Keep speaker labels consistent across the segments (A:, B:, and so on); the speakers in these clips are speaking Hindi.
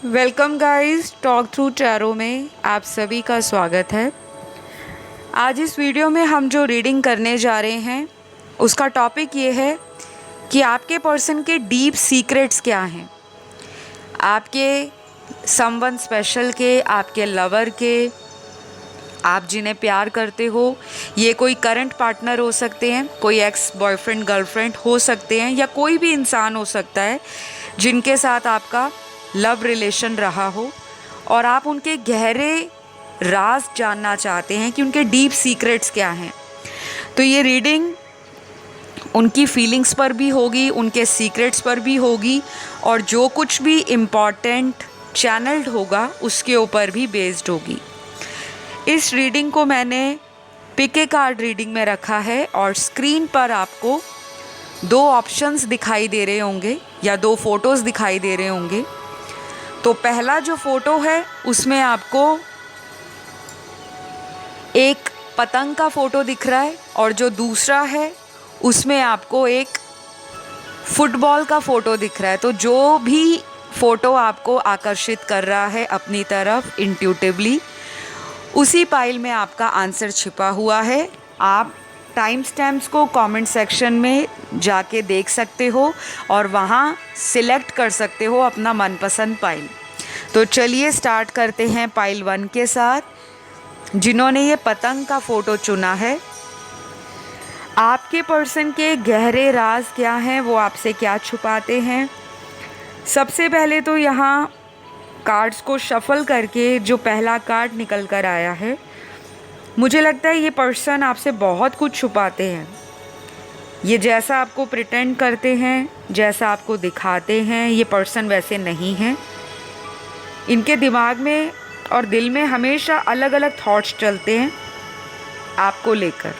A: Welcome guys, talk through tarot में आप सभी का स्वागत है। आज इस वीडियो में हम जो रीडिंग करने जा रहे हैं उसका टॉपिक ये है कि आपके पर्सन के डीप सीक्रेट्स क्या हैं। आपके समवन स्पेशल के, आपके लवर के, आप जिन्हें प्यार करते हो, ये कोई करंट पार्टनर हो सकते हैं, कोई एक्स बॉयफ्रेंड गर्लफ्रेंड हो सकते हैं, या कोई भी इंसान हो सकता है जिनके साथ आपका लव रिलेशन रहा हो और आप उनके गहरे राज जानना चाहते हैं कि उनके डीप सीक्रेट्स क्या हैं। तो ये रीडिंग उनकी फीलिंग्स पर भी होगी, उनके सीक्रेट्स पर भी होगी, और जो कुछ भी इम्पॉर्टेंट चैनल्ड होगा उसके ऊपर भी बेस्ड होगी। इस रीडिंग को मैंने पिक ए कार्ड रीडिंग में रखा है और स्क्रीन पर आपको दो ऑप्शंस दिखाई दे रहे होंगे या दो फोटोज़ दिखाई दे रहे होंगे। तो पहला जो फ़ोटो है उसमें आपको एक पतंग का फ़ोटो दिख रहा है और जो दूसरा है उसमें आपको एक फुटबॉल का फ़ोटो दिख रहा है। तो जो भी फ़ोटो आपको आकर्षित कर रहा है अपनी तरफ इंट्यूटिवली, उसी पाइल में आपका आंसर छिपा हुआ है। आप टाइम स्टैम्प्स को कमेंट सेक्शन में जाके देख सकते हो और वहाँ सिलेक्ट कर सकते हो अपना मनपसंद पाइल। तो चलिए स्टार्ट करते हैं पाइल 1 के साथ, जिन्होंने ये पतंग का फ़ोटो चुना है। आपके पर्सन के गहरे राज क्या हैं, वो आपसे क्या छुपाते हैं। सबसे पहले तो यहाँ कार्ड्स को शफल करके जो पहला कार्ड निकल कर आया है, मुझे लगता है ये पर्सन आपसे बहुत कुछ छुपाते हैं। ये जैसा आपको प्रिटेंड करते हैं, जैसा आपको दिखाते हैं, ये पर्सन वैसे नहीं हैं। इनके दिमाग में और दिल में हमेशा अलग अलग थॉट्स चलते हैं आपको लेकर।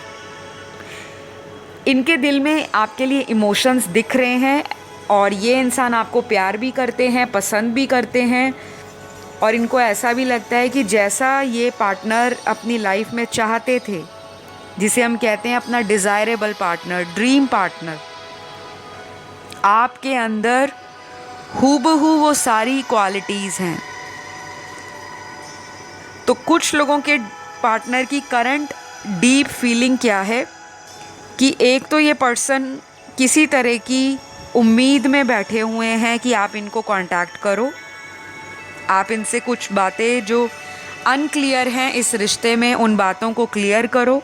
A: इनके दिल में आपके लिए इमोशंस दिख रहे हैं और ये इंसान आपको प्यार भी करते हैं, पसंद भी करते हैं, और इनको ऐसा भी लगता है कि जैसा ये पार्टनर अपनी लाइफ में चाहते थे, जिसे हम कहते हैं अपना डिज़ायरेबल पार्टनर, ड्रीम पार्टनर, आपके अंदर हूबहू वो सारी क्वालिटीज़ हैं। तो कुछ लोगों के पार्टनर की करंट डीप फीलिंग क्या है कि एक तो ये पर्सन किसी तरह की उम्मीद में बैठे हुए हैं कि आप इनको कांटेक्ट करो, आप इनसे कुछ बातें जो अनक्लियर हैं इस रिश्ते में, उन बातों को क्लियर करो।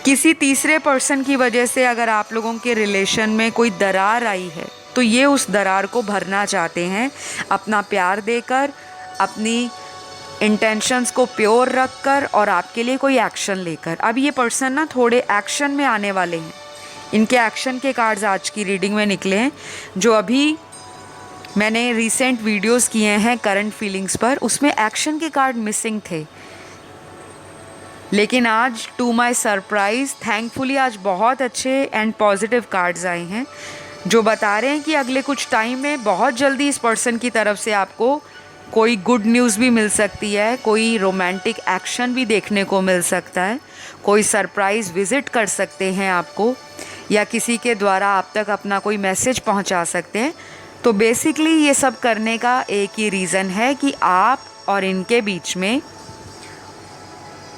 A: किसी तीसरे पर्सन की वजह से अगर आप लोगों के रिलेशन में कोई दरार आई है तो ये उस दरार को भरना चाहते हैं अपना प्यार देकर, अपनी इंटेंशंस को प्योर रख कर और आपके लिए कोई एक्शन लेकर। अब ये पर्सन ना थोड़े एक्शन में आने वाले हैं। इनके एक्शन के कार्ड्स आज की रीडिंग में निकले हैं। जो अभी मैंने रिसेंट वीडियोस किए हैं करंट फीलिंग्स पर, उसमें एक्शन के कार्ड मिसिंग थे, लेकिन आज टू माय सरप्राइज़ थैंकफुली आज बहुत अच्छे एंड पॉजिटिव कार्ड्स आए हैं जो बता रहे हैं कि अगले कुछ टाइम में बहुत जल्दी इस पर्सन की तरफ से आपको कोई गुड न्यूज़ भी मिल सकती है, कोई रोमांटिक एक्शन भी देखने को मिल सकता है, कोई सरप्राइज़ विज़िट कर सकते हैं आपको, या किसी के द्वारा आप तक अपना कोई मैसेज पहुंचा सकते हैं। तो बेसिकली ये सब करने का एक ही रीज़न है कि आप और इनके बीच में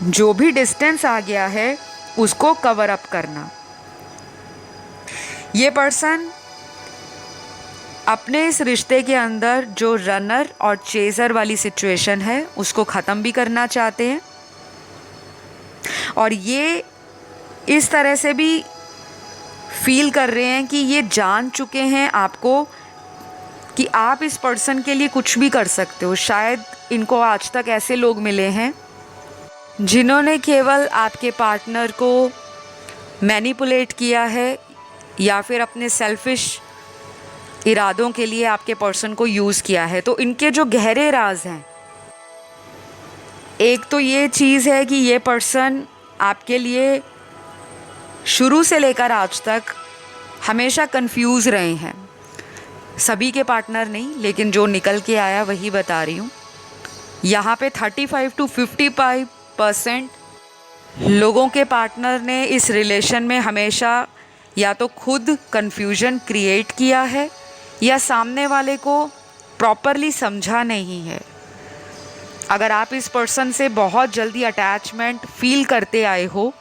A: जो भी डिस्टेंस आ गया है उसको कवर अप करना। ये पर्सन अपने इस रिश्ते के अंदर जो रनर और चेज़र वाली सिचुएशन है उसको ख़त्म भी करना चाहते हैं, और ये इस तरह से भी फील कर रहे हैं कि ये जान चुके हैं आपको कि आप इस पर्सन के लिए कुछ भी कर सकते हो। शायद इनको आज तक ऐसे लोग मिले हैं जिन्होंने केवल आपके पार्टनर को मैनिपुलेट किया है या फिर अपने सेल्फिश इरादों के लिए आपके पर्सन को यूज़ किया है। तो इनके जो गहरे राज हैं, एक तो ये चीज़ है कि ये पर्सन आपके लिए शुरू से लेकर आज तक हमेशा कंफ्यूज रहे हैं। सभी के पार्टनर नहीं, लेकिन जो निकल के आया वही बता रही हूँ। यहाँ पे 35 to 55% लोगों के पार्टनर ने इस रिलेशन में हमेशा या तो खुद कन्फ्यूजन क्रिएट किया है या सामने वाले को प्रॉपरली समझा नहीं है। अगर आप इस पर्सन से बहुत जल्दी अटैचमेंट फील करते आए हो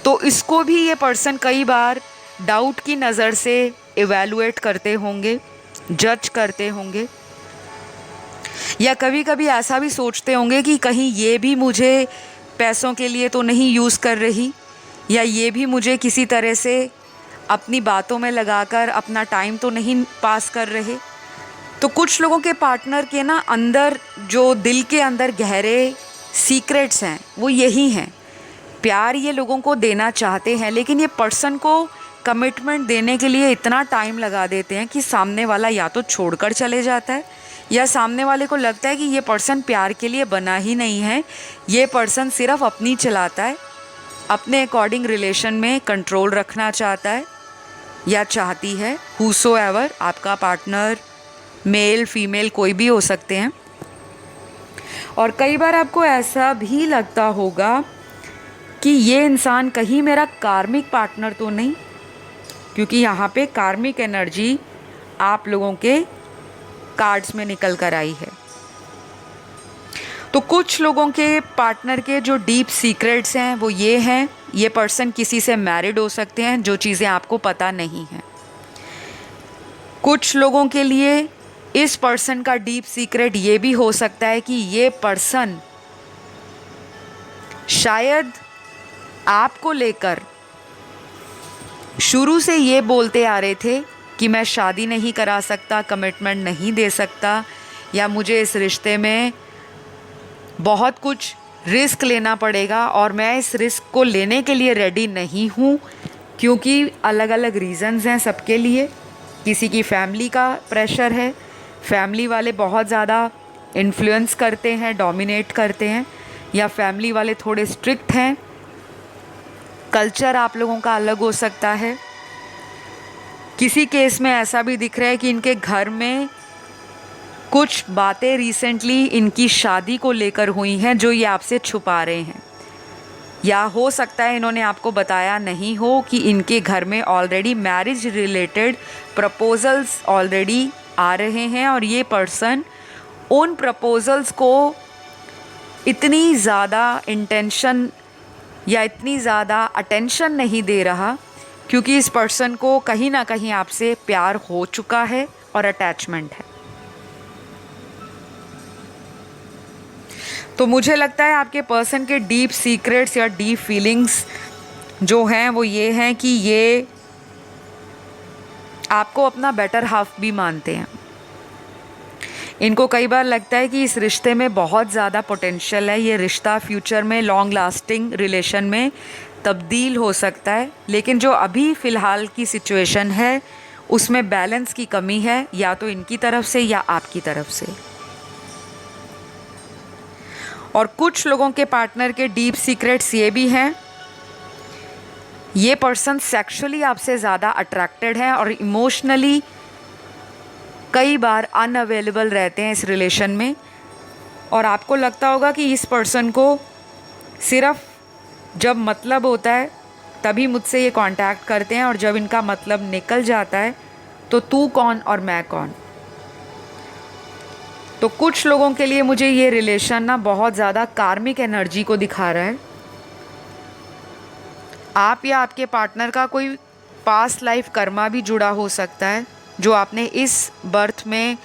A: तो इसको भी ये पर्सन कई बार डाउट की नज़र से इवैल्यूएट करते होंगे, जज करते होंगे, या कभी कभी ऐसा भी सोचते होंगे कि कहीं ये भी मुझे पैसों के लिए तो नहीं यूज़ कर रही, या ये भी मुझे किसी तरह से अपनी बातों में लगाकर अपना टाइम तो नहीं पास कर रहे। तो कुछ लोगों के पार्टनर के ना अंदर जो दिल के अंदर गहरे सीक्रेट्स हैं वो यही हैं। प्यार ये लोगों को देना चाहते हैं, लेकिन ये पर्सन को कमिटमेंट देने के लिए इतना टाइम लगा देते हैं कि सामने वाला या तो छोड़कर चले जाता है, या सामने वाले को लगता है कि ये पर्सन प्यार के लिए बना ही नहीं है, ये पर्सन सिर्फ अपनी चलाता है, अपने अकॉर्डिंग रिलेशन में कंट्रोल रखना चाहता है या चाहती है। हूसोएवर, आपका पार्टनर मेल फीमेल कोई भी हो सकते हैं। और कई बार आपको ऐसा भी लगता होगा कि ये इंसान कहीं मेरा कार्मिक पार्टनर तो नहीं, क्योंकि यहाँ पे कार्मिक एनर्जी आप लोगों के कार्ड्स में निकल कर आई है। तो कुछ लोगों के पार्टनर के जो डीप सीक्रेट्स हैं वो ये हैं, ये पर्सन किसी से मैरिड हो सकते हैं, जो चीज़ें आपको पता नहीं हैं। कुछ लोगों के लिए इस पर्सन का डीप सीक्रेट ये भी हो सकता है कि ये पर्सन शायद आपको लेकर शुरू से ये बोलते आ रहे थे कि मैं शादी नहीं करा सकता, कमिटमेंट नहीं दे सकता, या मुझे इस रिश्ते में बहुत कुछ रिस्क लेना पड़ेगा और मैं इस रिस्क को लेने के लिए रेडी नहीं हूँ, क्योंकि अलग अलग रीज़न्स हैं सबके लिए। किसी की फैमिली का प्रेशर है, फैमिली वाले बहुत ज़्यादा इन्फ्लुएंस करते हैं, डोमिनेट करते हैं, या फैमिली वाले थोड़े स्ट्रिक्ट हैं, कल्चर आप लोगों का अलग हो सकता है। किसी केस में ऐसा भी दिख रहा है कि इनके घर में कुछ बातें रिसेंटली इनकी शादी को लेकर हुई हैं जो ये आपसे छुपा रहे हैं, या हो सकता है इन्होंने आपको बताया नहीं हो कि इनके घर में already marriage related proposals already आ रहे हैं, और ये पर्सन उन प्रपोजल्स को इतनी ज़्यादा इंटेंशन या इतनी ज़्यादा अटेंशन नहीं दे रहा, क्योंकि इस पर्सन को कहीं ना कहीं आपसे प्यार हो चुका है और अटैचमेंट है। तो मुझे लगता है आपके पर्सन के डीप सीक्रेट्स या डीप फीलिंग्स जो हैं वो ये हैं कि ये आपको अपना बेटर हाफ भी मानते हैं। इनको कई बार लगता है कि इस रिश्ते में बहुत ज़्यादा पोटेंशियल है, ये रिश्ता फ्यूचर में लॉन्ग लास्टिंग रिलेशन में तब्दील हो सकता है, लेकिन जो अभी फ़िलहाल की सिचुएशन है उसमें बैलेंस की कमी है, या तो इनकी तरफ से या आपकी तरफ से। और कुछ लोगों के पार्टनर के डीप सीक्रेट्स ये भी हैं, ये पर्सन सेक्सुअली आपसे ज़्यादा अट्रैक्टेड है और इमोशनली कई बार अनअवेलेबल रहते हैं इस रिलेशन में, और आपको लगता होगा कि इस पर्सन को सिर्फ जब मतलब होता है तभी मुझसे ये कांटेक्ट करते हैं, और जब इनका मतलब निकल जाता है तो तू कौन और मैं कौन। तो कुछ लोगों के लिए मुझे ये रिलेशन ना बहुत ज़्यादा कार्मिक एनर्जी को दिखा रहा है। आप या आपके पार्टनर का कोई पास्ट लाइफ कर्मा भी जुड़ा हो सकता है, जो आपने इस बर्थ में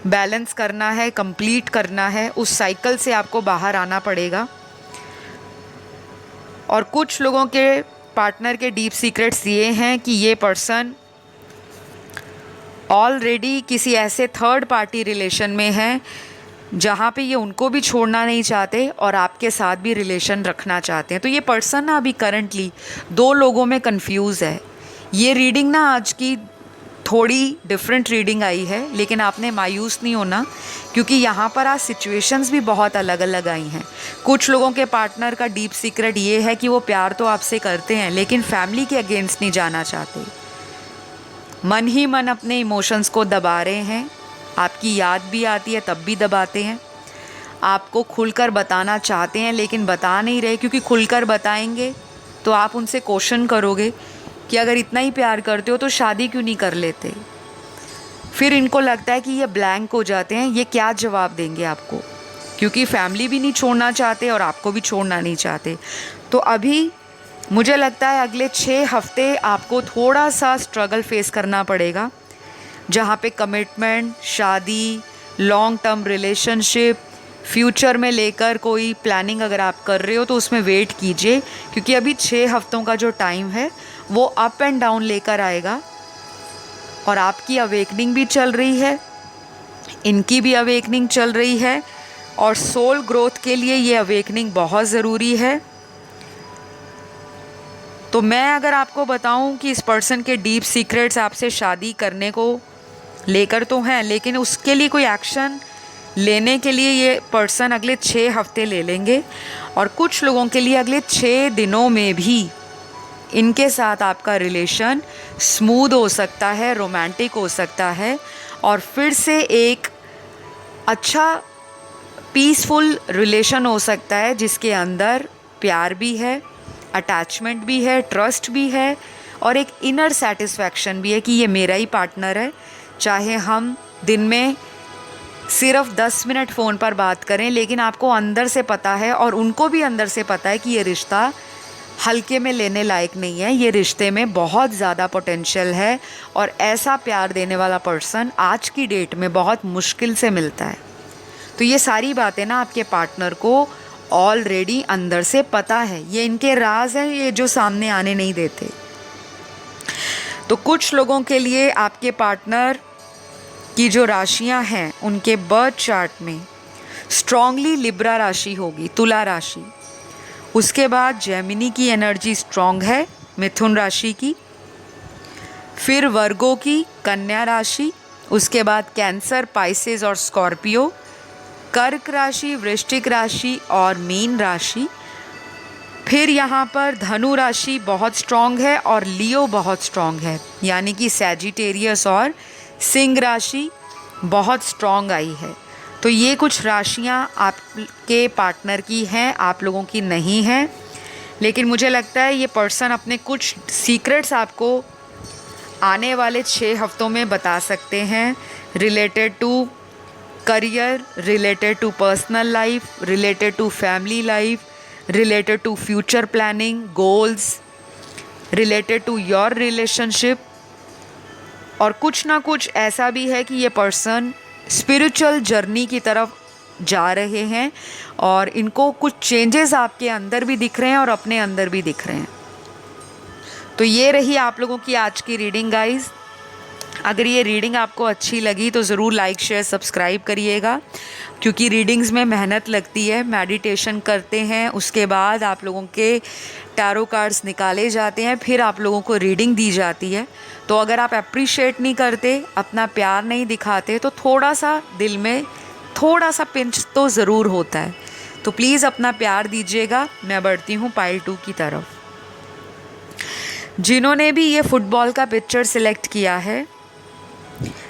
A: बैलेंस करना है, कंप्लीट करना है, उस साइकिल से आपको बाहर आना पड़ेगा। और कुछ लोगों के पार्टनर के डीप सीक्रेट्स ये हैं कि ये पर्सन ऑलरेडी किसी ऐसे थर्ड पार्टी रिलेशन में है जहाँ पे ये उनको भी छोड़ना नहीं चाहते और आपके साथ भी रिलेशन रखना चाहते हैं। तो ये पर्सन ना अभी करंटली दो लोगों में कंफ्यूज है। ये रीडिंग ना आज की थोड़ी डिफरेंट रीडिंग आई है, लेकिन आपने मायूस नहीं होना, क्योंकि यहाँ पर आज सिचुएशंस भी बहुत अलग अलग आई हैं। कुछ लोगों के पार्टनर का डीप सीक्रेट ये है कि वो प्यार तो आपसे करते हैं, लेकिन फैमिली के अगेंस्ट नहीं जाना चाहते, मन ही मन अपने इमोशंस को दबा रहे हैं। आपकी याद भी आती है तब भी दबाते हैं, आपको खुलकर बताना चाहते हैं लेकिन बता नहीं रहे, क्योंकि खुलकर बताएंगे तो आप उनसे क्वेश्चन करोगे कि अगर इतना ही प्यार करते हो तो शादी क्यों नहीं कर लेते। फिर इनको लगता है कि ये ब्लैंक हो जाते हैं, ये क्या जवाब देंगे आपको, क्योंकि फैमिली भी नहीं छोड़ना चाहते और आपको भी छोड़ना नहीं चाहते। तो अभी मुझे लगता है अगले 6 हफ्ते आपको थोड़ा सा स्ट्रगल फेस करना पड़ेगा, जहाँ पे कमिटमेंट, शादी, लॉन्ग टर्म रिलेशनशिप, फ्यूचर में लेकर कोई प्लानिंग अगर आप कर रहे हो तो उसमें वेट कीजिए, क्योंकि अभी 6 हफ्तों का जो टाइम है वो अप एंड डाउन लेकर आएगा। और आपकी अवेकनिंग भी चल रही है, इनकी भी अवेकनिंग चल रही है, और सोल ग्रोथ के लिए ये अवेकनिंग बहुत ज़रूरी है। तो मैं अगर आपको बताऊं कि इस पर्सन के डीप सीक्रेट्स आपसे शादी करने को लेकर तो हैं, लेकिन उसके लिए कोई एक्शन लेने के लिए ये पर्सन अगले 6 हफ्ते ले लेंगे, और कुछ लोगों के लिए अगले 6 दिनों में भी इनके साथ आपका रिलेशन स्मूथ हो सकता है, रोमांटिक हो सकता है, और फिर से एक अच्छा पीसफुल रिलेशन हो सकता है, जिसके अंदर प्यार भी है, अटैचमेंट भी है, ट्रस्ट भी है, और एक इनर सेटिस्फैक्शन भी है कि ये मेरा ही पार्टनर है। चाहे हम दिन में सिर्फ 10 मिनट फ़ोन पर बात करें, लेकिन आपको अंदर से पता है और उनको भी अंदर से पता है कि ये रिश्ता हल्के में लेने लायक नहीं है, ये रिश्ते में बहुत ज़्यादा पोटेंशियल है, और ऐसा प्यार देने वाला पर्सन आज की डेट में बहुत मुश्किल से मिलता है। तो ये सारी बातें ना आपके पार्टनर को ऑलरेडी अंदर से पता है, ये इनके राज हैं, ये जो सामने आने नहीं देते। तो कुछ लोगों के लिए आपके पार्टनर की जो राशियां हैं उनके बर्थ चार्ट में स्ट्रांगली लिब्रा राशि होगी, तुला राशि। उसके बाद जेमिनी की एनर्जी स्ट्रांग है, मिथुन राशि की। फिर वर्गो की, कन्या राशि। उसके बाद कैंसर, पाइसेस और स्कॉर्पियो। कर्क राशि, वृश्चिक राशि और मीन राशि। फिर यहाँ पर धनु राशि बहुत स्ट्रांग है और लियो बहुत स्ट्रांग है, यानी कि सैजिटेरियस और सिंह राशि बहुत स्ट्रांग आई है। तो ये कुछ राशियाँ आपके पार्टनर की हैं, आप लोगों की नहीं हैं, लेकिन मुझे लगता है ये पर्सन अपने कुछ सीक्रेट्स आपको आने वाले 6 हफ्तों में बता सकते हैं, related to career, related to personal life, related to family life, related to future planning, goals, related to your relationship. और कुछ ना कुछ ऐसा भी है कि ये पर्सन स्पिरिचुअल जर्नी की तरफ जा रहे हैं, और इनको कुछ चेंजेस आपके अंदर भी दिख रहे हैं और अपने अंदर भी दिख रहे हैं। तो ये रही आप लोगों की आज की रीडिंग गाइस। अगर ये रीडिंग आपको अच्छी लगी तो ज़रूर लाइक, शेयर, सब्सक्राइब करिएगा, क्योंकि रीडिंग्स में मेहनत लगती है। मेडिटेशन करते हैं, उसके बाद आप लोगों के टैरो कार्ड्स निकाले जाते हैं, फिर आप लोगों को रीडिंग दी जाती है। तो अगर आप अप्रिशिएट नहीं करते, अपना प्यार नहीं दिखाते, तो थोड़ा सा दिल में थोड़ा सा पिंच तो ज़रूर होता है। तो प्लीज़ अपना प्यार दीजिएगा। मैं बढ़ती हूँ पाइल 2 की तरफ। जिन्होंने भी ये फुटबॉल का पिक्चर सिलेक्ट किया है,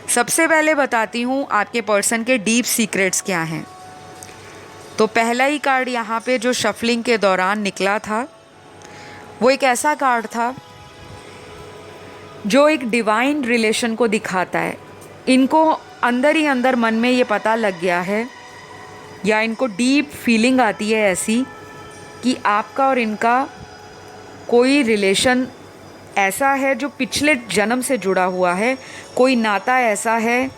A: सबसे पहले बताती हूँ आपके पर्सन के डीप सीक्रेट्स क्या हैं। तो पहला ही कार्ड यहाँ पे जो शफलिंग के दौरान निकला था, वो एक ऐसा कार्ड था जो एक डिवाइन रिलेशन को दिखाता है। इनको अंदर ही अंदर मन में ये पता लग गया है, या इनको डीप फीलिंग आती है ऐसी कि आपका और इनका कोई रिलेशन ऐसा है जो पिछले जन्म से जुड़ा हुआ है, कोई नाता ऐसा है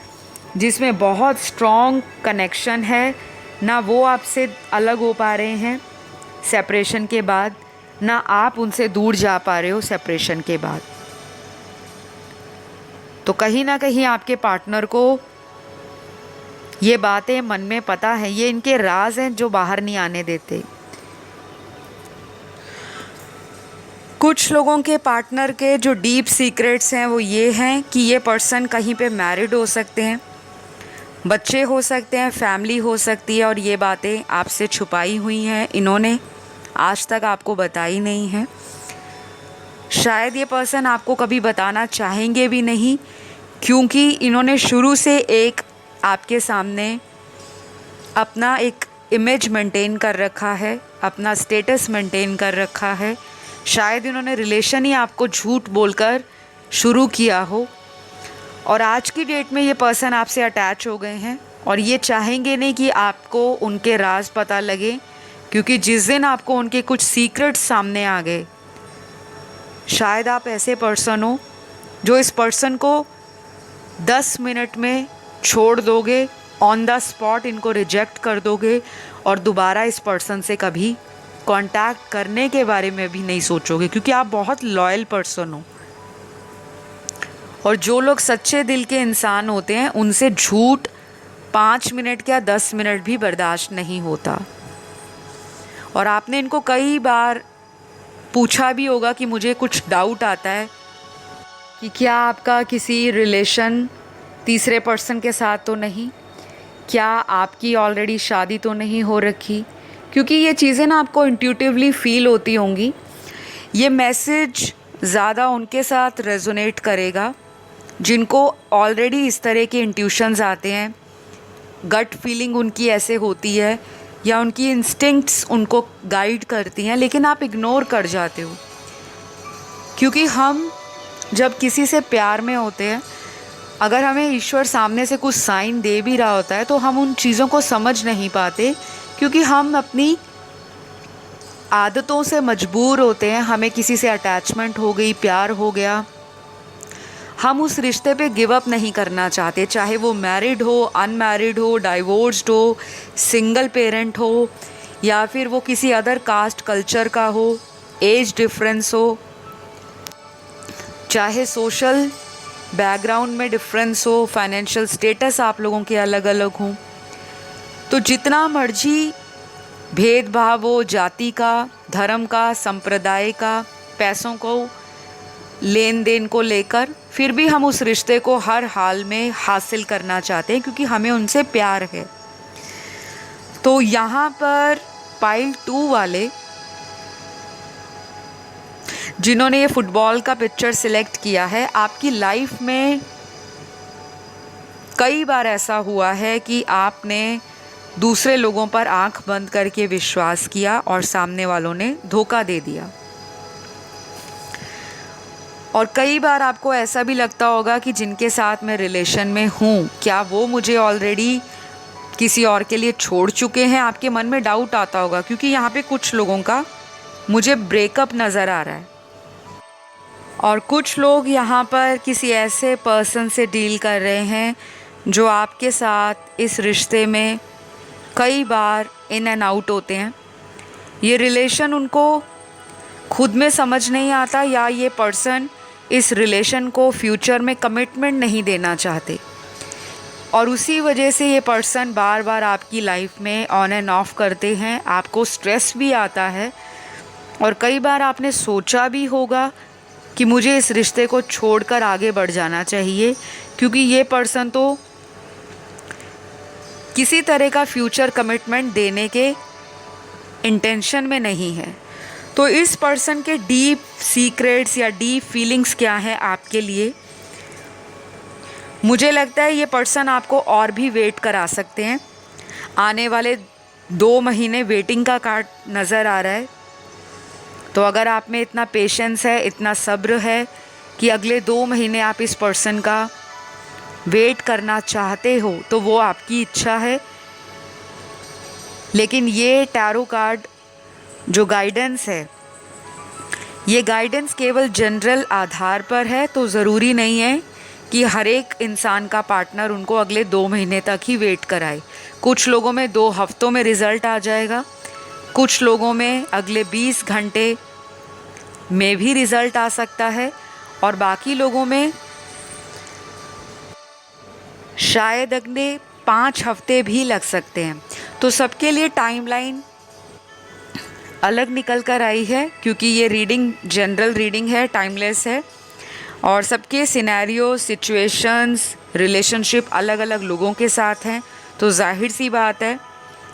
A: जिसमें बहुत स्ट्रॉन्ग कनेक्शन है। ना वो आपसे अलग हो पा रहे हैं सेपरेशन के बाद, ना आप उनसे दूर जा पा रहे हो सेपरेशन के बाद। तो कहीं ना कहीं आपके पार्टनर को ये बातें मन में पता है, ये इनके राज हैं जो बाहर नहीं आने देते। कुछ लोगों के पार्टनर के जो डीप सीक्रेट्स हैं वो ये हैं कि ये पर्सन कहीं पे मैरिड हो सकते हैं, बच्चे हो सकते हैं, फैमिली हो सकती है, और ये बातें आपसे छुपाई हुई हैं, इन्होंने आज तक आपको बताई नहीं है। शायद ये पर्सन आपको कभी बताना चाहेंगे भी नहीं, क्योंकि इन्होंने शुरू से एक आपके सामने अपना एक इमेज मेंटेन कर रखा है, अपना स्टेटस मेंटेन कर रखा है। शायद इन्होंने रिलेशन ही आपको झूठ बोलकर शुरू किया हो, और आज की डेट में ये पर्सन आपसे अटैच हो गए हैं और ये चाहेंगे नहीं कि आपको उनके राज पता लगे, क्योंकि जिस दिन आपको उनके कुछ सीक्रेट्स सामने आ गए, शायद आप ऐसे पर्सन हो जो इस पर्सन को 10 मिनट में छोड़ दोगे, ऑन द स्पॉट इनको रिजेक्ट कर दोगे और दोबारा इस पर्सन से कभी कांटेक्ट करने के बारे में भी नहीं सोचोगे, क्योंकि आप बहुत लॉयल पर्सन हो। और जो लोग सच्चे दिल के इंसान होते हैं उनसे झूठ 5 मिनट क्या 10 मिनट भी बर्दाश्त नहीं होता। और आपने इनको कई बार पूछा भी होगा कि मुझे कुछ डाउट आता है कि क्या आपका किसी रिलेशन तीसरे पर्सन के साथ तो नहीं, क्या आपकी ऑलरेडी शादी तो नहीं हो रखी, क्योंकि ये चीज़ें ना आपको इंट्यूटिवली फील होती होंगी। ये मैसेज ज़्यादा उनके साथ रेजोनेट करेगा जिनको ऑलरेडी इस तरह के इंट्यूशंस आते हैं, गट फीलिंग उनकी ऐसे होती है या उनकी इंस्टिंक्ट्स उनको गाइड करती हैं, लेकिन आप इग्नोर कर जाते हो। क्योंकि हम जब किसी से प्यार में होते हैं, अगर हमें ईश्वर सामने से कुछ साइन दे भी रहा होता है तो हम उन चीज़ों को समझ नहीं पाते, क्योंकि हम अपनी आदतों से मजबूर होते हैं। हमें किसी से अटैचमेंट हो गई, प्यार हो गया, हम उस रिश्ते पे गिव अप नहीं करना चाहते, चाहे वो मैरिड हो, अनमैरिड हो, डाइवोर्स्ड हो, सिंगल पेरेंट हो, या फिर वो किसी अदर कास्ट कल्चर का हो, एज डिफरेंस हो, चाहे सोशल बैकग्राउंड में डिफरेंस हो, फाइनेंशियल स्टेटस आप लोगों के अलग अलग हों। तो जितना मर्जी भेदभाव हो, जाति का, धर्म का, संप्रदाय का, पैसों को, लेन देन को लेकर, फिर भी हम उस रिश्ते को हर हाल में हासिल करना चाहते हैं, क्योंकि हमें उनसे प्यार है। तो यहाँ पर पाइल 2 वाले जिन्होंने ये फुटबॉल का पिक्चर सिलेक्ट किया है, आपकी लाइफ में कई बार ऐसा हुआ है कि आपने दूसरे लोगों पर आंख बंद करके विश्वास किया और सामने वालों ने धोखा दे दिया। और कई बार आपको ऐसा भी लगता होगा कि जिनके साथ मैं रिलेशन में हूँ, क्या वो मुझे ऑलरेडी किसी और के लिए छोड़ चुके हैं। आपके मन में डाउट आता होगा, क्योंकि यहाँ पे कुछ लोगों का मुझे ब्रेकअप नज़र आ रहा है और कुछ लोग यहाँ पर किसी ऐसे पर्सन से डील कर रहे हैं जो आपके साथ इस रिश्ते में कई बार इन एंड आउट होते हैं। ये रिलेशन उनको खुद में समझ नहीं आता, या ये पर्सन इस रिलेशन को फ्यूचर में कमिटमेंट नहीं देना चाहते, और उसी वजह से ये पर्सन बार बार आपकी लाइफ में ऑन एंड ऑफ करते हैं। आपको स्ट्रेस भी आता है और कई बार आपने सोचा भी होगा कि मुझे इस रिश्ते को छोड़कर आगे बढ़ जाना चाहिए, क्योंकि ये पर्सन तो किसी तरह का फ्यूचर कमिटमेंट देने के इंटेंशन में नहीं है। तो इस पर्सन के डीप सीक्रेट्स या डीप फीलिंग्स क्या हैं आपके लिए, मुझे लगता है ये पर्सन आपको और भी वेट करा सकते हैं। आने वाले 2 महीने वेटिंग का कार्ड नज़र आ रहा है। तो अगर आप में इतना पेशेंस है, इतना सब्र है कि अगले 2 महीने आप इस पर्सन का वेट करना चाहते हो, तो वो आपकी इच्छा है। लेकिन ये टैरो कार्ड जो गाइडेंस है, ये गाइडेंस केवल जनरल आधार पर है, तो ज़रूरी नहीं है कि हर एक इंसान का पार्टनर उनको अगले 2 महीने तक ही वेट कराए। कुछ लोगों में 2 हफ्तों में रिज़ल्ट आ जाएगा, कुछ लोगों में अगले 20 घंटे में भी रिज़ल्ट आ सकता है, और बाकी लोगों में शायद अगले 5 हफ्ते भी लग सकते हैं। तो सबके लिए टाइमलाइन अलग निकल कर आई है, क्योंकि ये रीडिंग जनरल रीडिंग है, टाइमलेस है, और सबके सिनेरियो, सिचुएशंस, रिलेशनशिप अलग अलग लोगों के साथ हैं। तो जाहिर सी बात है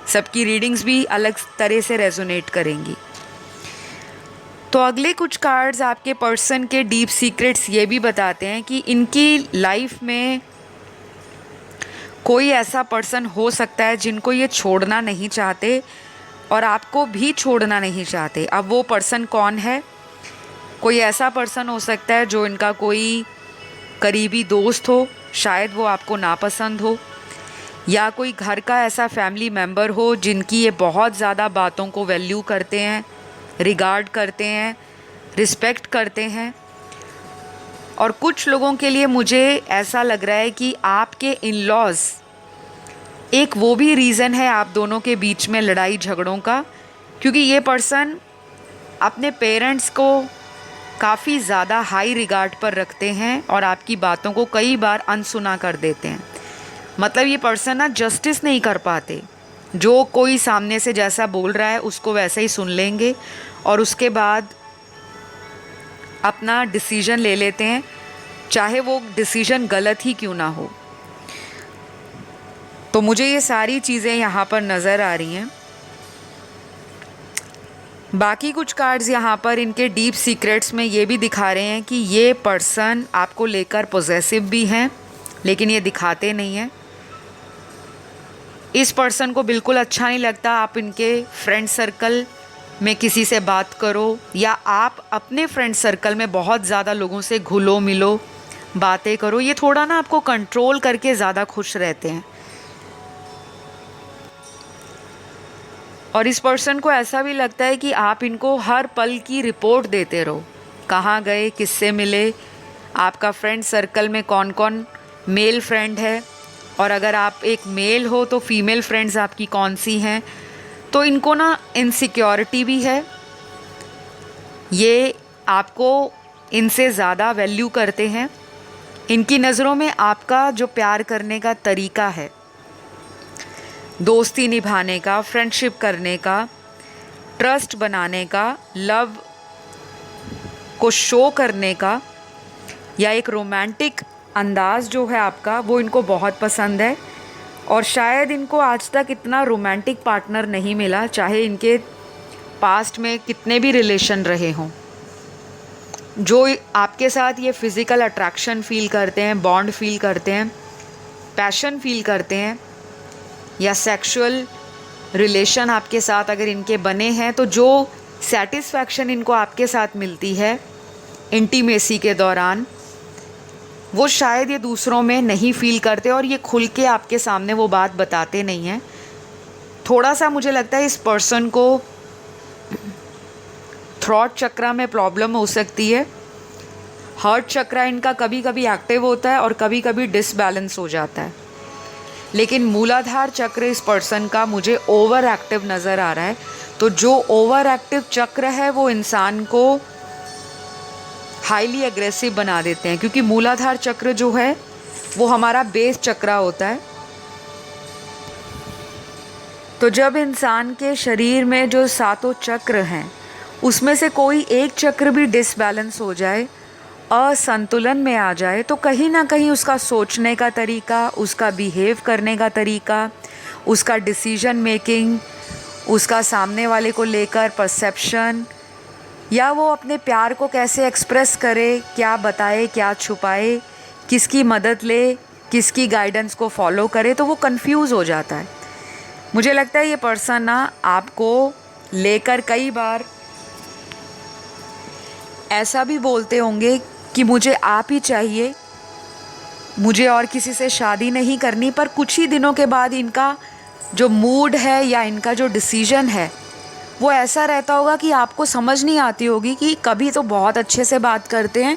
A: सबकी रीडिंग्स भी अलग तरह से रेजोनेट करेंगी। तो अगले कुछ कार्ड्स आपके पर्सन के डीप सीक्रेट्स ये भी बताते हैं कि इनकी लाइफ में कोई ऐसा पर्सन हो सकता है जिनको ये छोड़ना नहीं चाहते और आपको भी छोड़ना नहीं चाहते। अब वो पर्सन कौन है? कोई ऐसा पर्सन हो सकता है जो इनका कोई करीबी दोस्त हो, शायद वो आपको नापसंद हो, या कोई घर का ऐसा फैमिली मेम्बर हो जिनकी ये बहुत ज़्यादा बातों को वैल्यू करते हैं, रिगार्ड करते हैं, रिस्पेक्ट करते हैं। और कुछ लोगों के लिए मुझे ऐसा लग रहा है कि आपके इन-लॉज़ एक वो भी रीज़न है आप दोनों के बीच में लड़ाई झगड़ों का, क्योंकि ये पर्सन अपने पेरेंट्स को काफ़ी ज़्यादा हाई रिगार्ड पर रखते हैं और आपकी बातों को कई बार अनसुना कर देते हैं। मतलब ये पर्सन ना जस्टिस नहीं कर पाते, जो कोई सामने से जैसा बोल रहा है उसको वैसे ही सुन लेंगे और उसके बाद अपना डिसीजन ले लेते हैं, चाहे वो डिसीजन गलत ही क्यों ना हो। तो मुझे ये सारी चीज़ें यहाँ पर नज़र आ रही हैं। बाकी कुछ कार्ड्स यहाँ पर इनके डीप सीक्रेट्स में ये भी दिखा रहे हैं कि ये पर्सन आपको लेकर पॉसेसिव भी हैं, लेकिन ये दिखाते नहीं हैं। इस पर्सन को बिल्कुल अच्छा नहीं लगता आप इनके फ्रेंड सर्कल में किसी से बात करो, या आप अपने फ्रेंड सर्कल में बहुत ज़्यादा लोगों से घुलो मिलो, बातें करो। ये थोड़ा ना आपको कंट्रोल करके ज़्यादा खुश रहते हैं। और इस पर्सन को ऐसा भी लगता है कि आप इनको हर पल की रिपोर्ट देते रहो, कहाँ गए, किससे मिले, आपका फ्रेंड सर्कल में कौन कौन मेल फ्रेंड है, और अगर आप एक मेल हो तो फीमेल फ्रेंड्स आपकी कौन सी हैं। तो इनको ना इनसिक्योरिटी भी है, ये आपको इनसे ज़्यादा वैल्यू करते हैं। इनकी नज़रों में आपका जो प्यार करने का तरीका है, दोस्ती निभाने का, फ्रेंडशिप करने का, ट्रस्ट बनाने का, लव को शो करने का, या एक रोमांटिक अंदाज़ जो है आपका, वो इनको बहुत पसंद है। और शायद इनको आज तक इतना रोमांटिक पार्टनर नहीं मिला, चाहे इनके पास्ट में कितने भी रिलेशन रहे हों, जो आपके साथ ये फिज़िकल अट्रैक्शन फ़ील करते हैं, बॉन्ड फ़ील करते हैं, पैशन फ़ील करते हैं, या सेक्सुअल रिलेशन आपके साथ अगर इनके बने हैं, तो जो सेटिस्फैक्शन इनको आपके साथ मिलती है इंटीमेसी के दौरान, वो शायद ये दूसरों में नहीं फ़ील करते, और ये खुल के आपके सामने वो बात बताते नहीं हैं। थोड़ा सा मुझे लगता है इस पर्सन को थ्रॉट चक्रा में प्रॉब्लम हो सकती है। हार्ट चक्रा इनका कभी कभी एक्टिव होता है और कभी कभी डिसबैलेंस हो जाता है, लेकिन मूलाधार चक्र इस पर्सन का मुझे ओवर एक्टिव नज़र आ रहा है। तो जो ओवर एक्टिव चक्र है वो इंसान को हाईली एग्रेसिव बना देते हैं, क्योंकि मूलाधार चक्र जो है वो हमारा बेस चक्र होता है। तो जब इंसान के शरीर में जो सातों चक्र हैं उसमें से कोई एक चक्र भी डिसबैलेंस हो जाए, असंतुलन में आ जाए, तो कहीं ना कहीं उसका सोचने का तरीका, उसका बिहेव करने का तरीका, उसका डिसीजन मेकिंग, उसका सामने वाले को लेकर परसेप्शन, या वो अपने प्यार को कैसे एक्सप्रेस करे, क्या बताए, क्या छुपाए, किसकी मदद ले, किसकी गाइडेंस को फॉलो करे, तो वो कंफ्यूज हो जाता है। मुझे लगता है ये पर्सन ना आपको लेकर कई बार ऐसा भी बोलते होंगे कि मुझे आप ही चाहिए, मुझे और किसी से शादी नहीं करनी, पर कुछ ही दिनों के बाद इनका जो मूड है या इनका जो डिसीजन है वो ऐसा रहता होगा कि आपको समझ नहीं आती होगी कि कभी तो बहुत अच्छे से बात करते हैं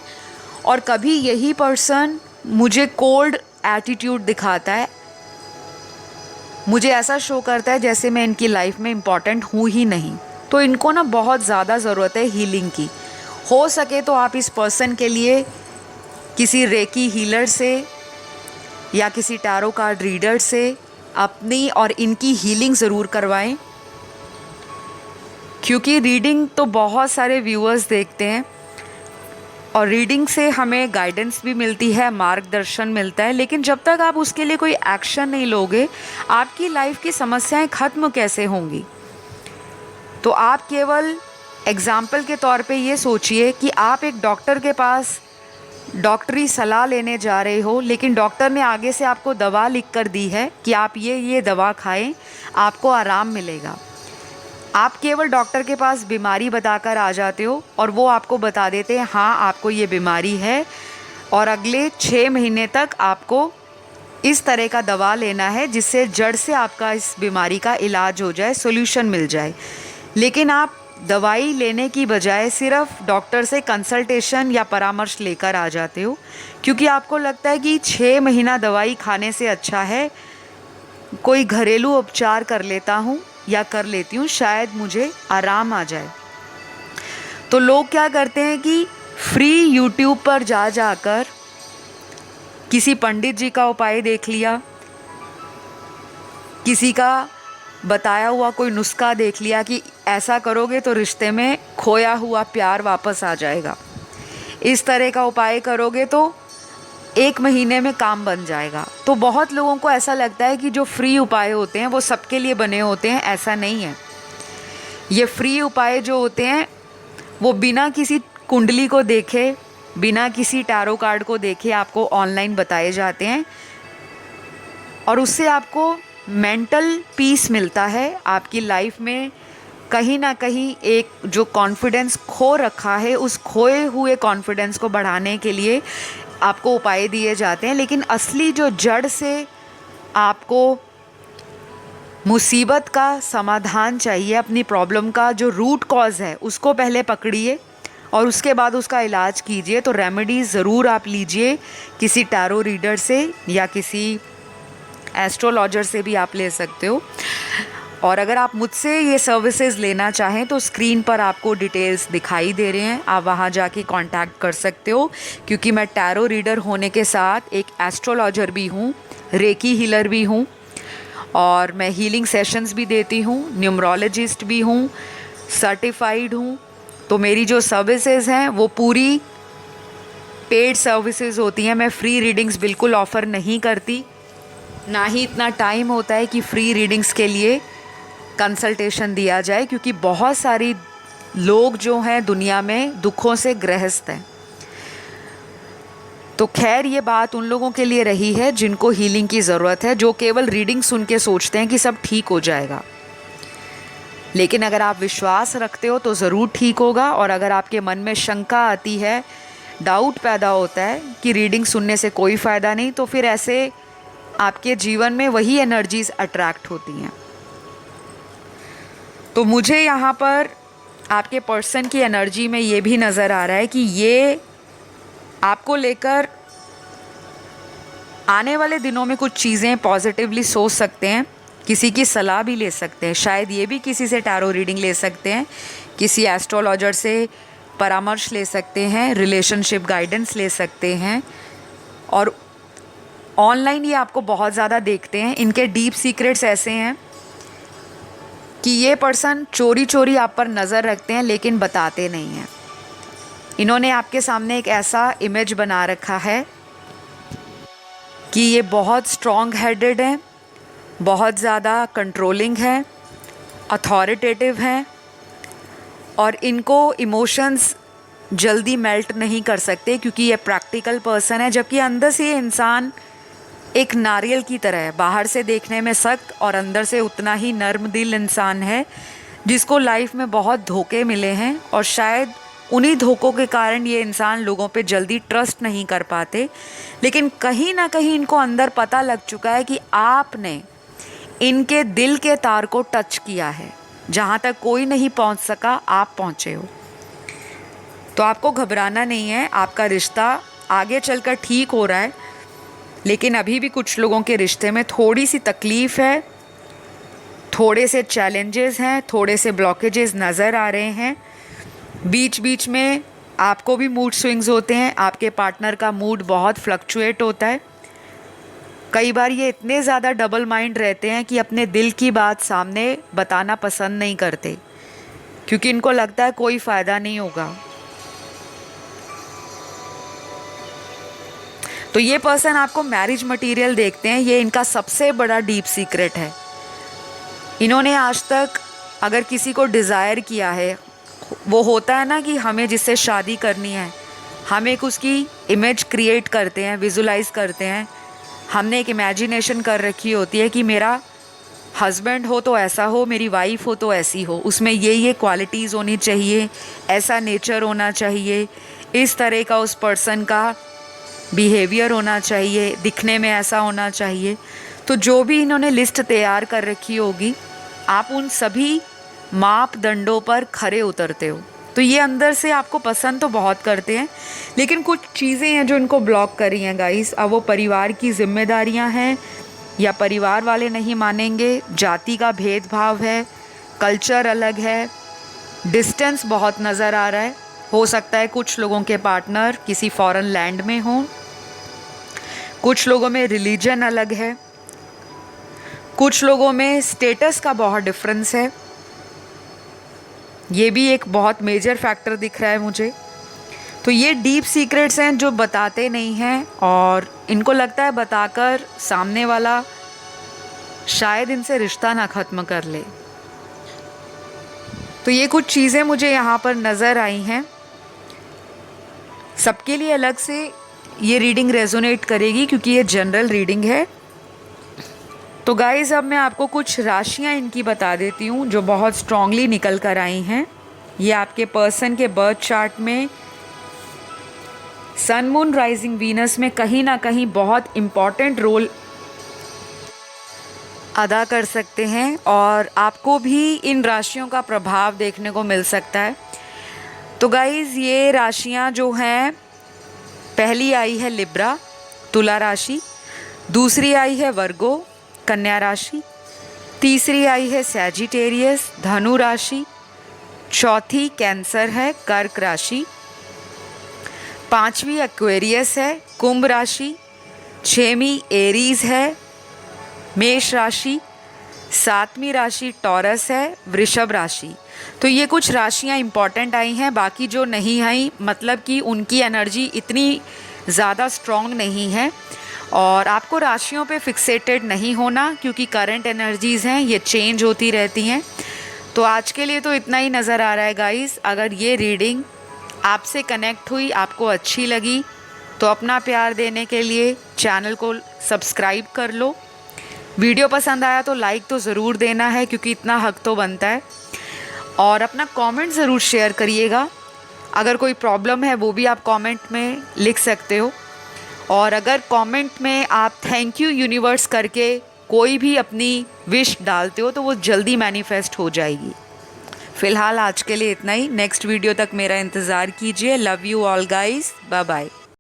A: और कभी यही पर्सन मुझे कोल्ड एटीट्यूड दिखाता है, मुझे ऐसा शो करता है जैसे मैं इनकी लाइफ में इम्पॉर्टेंट हूँ ही नहीं। तो इनको ना बहुत ज़्यादा ज़रूरत है हीलिंग की। हो सके तो आप इस पर्सन के लिए किसी रेकी हीलर से या किसी टैरो कार्ड रीडर से अपनी और इनकी हीलिंग ज़रूर करवाएं, क्योंकि रीडिंग तो बहुत सारे व्यूअर्स देखते हैं और रीडिंग से हमें गाइडेंस भी मिलती है, मार्गदर्शन मिलता है, लेकिन जब तक आप उसके लिए कोई एक्शन नहीं लोगे, आपकी लाइफ की समस्याएं ख़त्म कैसे होंगी। तो आप केवल एग्जाम्पल के तौर पे ये सोचिए कि आप एक डॉक्टर के पास डॉक्टरी सलाह लेने जा रहे हो, लेकिन डॉक्टर ने आगे से आपको दवा लिख कर दी है कि आप ये दवा खाएं, आपको आराम मिलेगा। आप केवल डॉक्टर के पास बीमारी बताकर आ जाते हो और वो आपको बता देते हैं हाँ आपको ये बीमारी है, और अगले 6 महीने तक आपको इस तरह का दवा लेना है जिससे जड़ से आपका इस बीमारी का इलाज हो जाए, सॉल्यूशन मिल जाए। लेकिन आप दवाई लेने की बजाय सिर्फ डॉक्टर से कंसल्टेशन या परामर्श लेकर आ जाते हो, क्योंकि आपको लगता है कि 6 महीना दवाई खाने से अच्छा है कोई घरेलू उपचार कर लेता हूँ या कर लेती हूँ, शायद मुझे आराम आ जाए। तो लोग क्या करते हैं कि फ्री यूट्यूब पर जाकर किसी पंडित जी का उपाय देख लिया, किसी का बताया हुआ कोई नुस्खा देख लिया कि ऐसा करोगे तो रिश्ते में खोया हुआ प्यार वापस आ जाएगा, इस तरह का उपाय करोगे तो 1 महीने में काम बन जाएगा। तो बहुत लोगों को ऐसा लगता है कि जो फ्री उपाय होते हैं वो सबके लिए बने होते हैं, ऐसा नहीं है। ये फ्री उपाय जो होते हैं वो बिना किसी कुंडली को देखे, बिना किसी टैरो कार्ड को देखे आपको ऑनलाइन बताए जाते हैं, और उससे आपको मेंटल पीस मिलता है। आपकी लाइफ में कहीं ना कहीं एक जो कॉन्फिडेंस खो रखा है, उस खोए हुए कॉन्फिडेंस को बढ़ाने के लिए आपको उपाय दिए जाते हैं। लेकिन असली जो जड़ से आपको मुसीबत का समाधान चाहिए, अपनी प्रॉब्लम का जो रूट कॉज है उसको पहले पकड़िए और उसके बाद उसका इलाज कीजिए। तो रेमेडीज़ ज़रूर आप लीजिए, किसी टैरो रीडर से या किसी एस्ट्रोलॉजर से भी आप ले सकते हो। और अगर आप मुझसे ये सर्विसेज लेना चाहें तो स्क्रीन पर आपको डिटेल्स दिखाई दे रहे हैं, आप वहाँ जाके कांटेक्ट कर सकते हो, क्योंकि मैं टैरो रीडर होने के साथ एक एस्ट्रोलॉजर भी हूँ, रेकी हीलर भी हूँ, और मैं हीलिंग सेशंस भी देती हूँ, न्यूमरोलॉजिस्ट भी हूँ, सर्टिफाइड हूँ। तो मेरी जो सर्विसेज हैं वो पूरी पेड सर्विसेज होती हैं। मैं फ्री रीडिंग्स बिल्कुल ऑफ़र नहीं करती, ना ही इतना टाइम होता है कि फ्री रीडिंग्स के लिए कंसल्टेशन दिया जाए, क्योंकि बहुत सारी लोग जो हैं दुनिया में दुखों से ग्रस्त हैं। तो खैर ये बात उन लोगों के लिए रही है जिनको हीलिंग की ज़रूरत है, जो केवल रीडिंग सुन के सोचते हैं कि सब ठीक हो जाएगा। लेकिन अगर आप विश्वास रखते हो तो ज़रूर ठीक होगा। और अगर आपके मन में शंका आती है, डाउट पैदा होता है कि रीडिंग सुनने से कोई फ़ायदा नहीं, तो फिर ऐसे आपके जीवन में वही एनर्जीज़ अट्रैक्ट होती हैं। तो मुझे यहाँ पर आपके पर्सन की एनर्जी में ये भी नज़र आ रहा है कि ये आपको लेकर आने वाले दिनों में कुछ चीज़ें पॉजिटिवली सोच सकते हैं, किसी की सलाह भी ले सकते हैं, शायद ये भी किसी से टैरो रीडिंग ले सकते हैं, किसी एस्ट्रोलॉजर से परामर्श ले सकते हैं, रिलेशनशिप गाइडेंस ले सकते हैं। और ऑनलाइन ये आपको बहुत ज़्यादा देखते हैं। इनके डीप सीक्रेट्स ऐसे हैं कि ये पर्सन चोरी चोरी आप पर नज़र रखते हैं लेकिन बताते नहीं हैं। इन्होंने आपके सामने एक ऐसा इमेज बना रखा है कि ये बहुत स्ट्रॉन्ग हेडेड हैं, बहुत ज़्यादा कंट्रोलिंग हैं, अथॉरिटेटिव हैं, और इनको इमोशंस जल्दी मेल्ट नहीं कर सकते क्योंकि ये प्रैक्टिकल पर्सन है। जबकि अंदर से ये इंसान एक नारियल की तरह है, बाहर से देखने में सख्त और अंदर से उतना ही नर्म दिल इंसान है, जिसको लाइफ में बहुत धोखे मिले हैं। और शायद उन्हीं धोखों के कारण ये इंसान लोगों पे जल्दी ट्रस्ट नहीं कर पाते। लेकिन कहीं ना कहीं इनको अंदर पता लग चुका है कि आपने इनके दिल के तार को टच किया है, जहाँ तक कोई नहीं पहुँच सका आप पहुँचे हो। तो आपको घबराना नहीं है, आपका रिश्ता आगे चलकर ठीक हो रहा है। लेकिन अभी भी कुछ लोगों के रिश्ते में थोड़ी सी तकलीफ़ है, थोड़े से चैलेंजेस हैं, थोड़े से ब्लॉकेजेस नज़र आ रहे हैं। बीच बीच में आपको भी मूड स्विंग्स होते हैं, आपके पार्टनर का मूड बहुत फ्लक्चुएट होता है। कई बार ये इतने ज़्यादा डबल माइंड रहते हैं कि अपने दिल की बात सामने बताना पसंद नहीं करते, क्योंकि इनको लगता है कोई फ़ायदा नहीं होगा। तो ये पर्सन आपको मैरिज मटेरियल देखते हैं, ये इनका सबसे बड़ा डीप सीक्रेट है। इन्होंने आज तक अगर किसी को डिज़ायर किया है, वो होता है ना कि हमें जिससे शादी करनी है, हम एक उसकी इमेज क्रिएट करते हैं, विजुलाइज करते हैं। हमने एक इमेजिनेशन कर रखी होती है कि मेरा हस्बैंड हो तो ऐसा हो, मेरी वाइफ हो तो ऐसी हो, उसमें ये क्वालिटीज़ होनी चाहिए, ऐसा नेचर होना चाहिए, इस तरह का उस पर्सन का बिहेवियर होना चाहिए, दिखने में ऐसा होना चाहिए। तो जो भी इन्होंने लिस्ट तैयार कर रखी होगी, आप उन सभी मापदंडों पर खरे उतरते हो। तो ये अंदर से आपको पसंद तो बहुत करते हैं, लेकिन कुछ चीज़ें हैं जो इनको ब्लॉक कर रही हैं गाइस। अब वो परिवार की जिम्मेदारियां हैं, या परिवार वाले नहीं मानेंगे, जाति का भेदभाव है, कल्चर अलग है, डिस्टेंस बहुत नज़र आ रहा है। हो सकता है कुछ लोगों के पार्टनर किसी फॉरेन लैंड में हों, कुछ लोगों में रिलीजन अलग है, कुछ लोगों में स्टेटस का बहुत डिफरेंस है। ये भी एक बहुत मेजर फैक्टर दिख रहा है मुझे। तो ये डीप सीक्रेट्स हैं जो बताते नहीं हैं, और इनको लगता है बताकर सामने वाला शायद इनसे रिश्ता ना ख़त्म कर ले। तो ये कुछ चीज़ें मुझे यहाँ पर नज़र आई हैं। सबके लिए अलग से ये रीडिंग रेजोनेट करेगी, क्योंकि ये जनरल रीडिंग है। तो गाइज़, अब मैं आपको कुछ राशियाँ इनकी बता देती हूँ जो बहुत स्ट्रांगली निकल कर आई हैं। ये आपके पर्सन के बर्थ चार्ट में सन, मून, राइजिंग, वीनस में कहीं ना कहीं बहुत इम्पॉर्टेंट रोल अदा कर सकते हैं, और आपको भी इन राशियों का प्रभाव देखने को मिल सकता है। तो गाइज़, ये राशियाँ जो हैं, पहली आई है लिब्रा, तुला राशि। दूसरी आई है वर्गो, कन्या राशि। तीसरी आई है सैजिटेरियस, धनु राशि। चौथी कैंसर है, कर्क राशि। पांचवी एक्वेरियस है, कुंभ राशि। छठवीं एरीज है, मेष राशि। सातवीं राशि टॉरस है, वृषभ राशि। तो ये कुछ राशियाँ इंपॉर्टेंट आई हैं। बाकी जो नहीं आई, मतलब कि उनकी एनर्जी इतनी ज़्यादा स्ट्रॉन्ग नहीं है, और आपको राशियों पे फिक्सेटेड नहीं होना, क्योंकि करंट एनर्जीज़ हैं, ये चेंज होती रहती हैं। तो आज के लिए तो इतना ही नज़र आ रहा है गाइस। अगर ये रीडिंग आपसे कनेक्ट हुई, आपको अच्छी लगी, तो अपना प्यार देने के लिए चैनल को सब्सक्राइब कर लो। वीडियो पसंद आया तो लाइक तो ज़रूर देना है, क्योंकि इतना हक तो बनता है। और अपना कमेंट ज़रूर शेयर करिएगा। अगर कोई प्रॉब्लम है वो भी आप कमेंट में लिख सकते हो। और अगर कमेंट में आप थैंक यू यूनिवर्स करके कोई भी अपनी विश डालते हो, तो वो जल्दी मैनिफेस्ट हो जाएगी। फ़िलहाल आज के लिए इतना ही। नेक्स्ट वीडियो तक मेरा इंतज़ार कीजिए। Love you all guys, bye bye.